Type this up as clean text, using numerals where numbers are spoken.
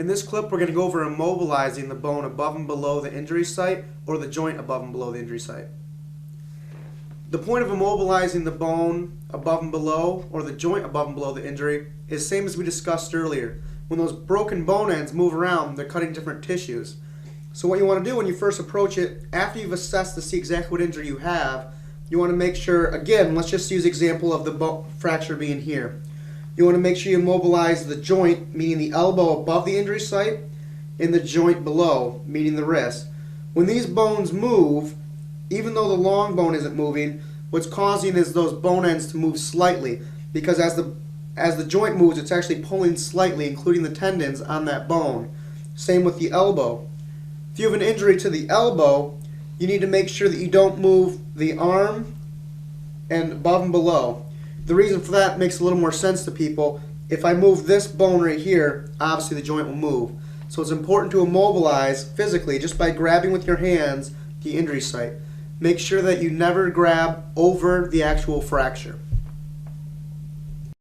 In this clip, we're going to go over immobilizing the bone above and below the injury site or the joint above and below the injury site. The point of immobilizing the bone above and below or the joint above and below the injury is the same as we discussed earlier. When those broken bone ends move around, they're cutting different tissues. So what you want to do when you first approach it, after you've assessed to see exactly what injury you have, you want to make sure, again, let's just use the example of the fracture being here. You want to make sure you immobilize the joint, meaning the elbow above the injury site, and the joint below, meaning the wrist. When these bones move, even though the long bone isn't moving, what's causing is those bone ends to move slightly, because as the joint moves, it's actually pulling slightly, including the tendons on that bone. Same with the elbow. If you have an injury to the elbow, you need to make sure that you don't move the arm and above and below. The reason for that makes a little more sense to people. If I move this bone right here, obviously the joint will move. So it's important to immobilize physically just by grabbing with your hands the injury site. Make sure that you never grab over the actual fracture.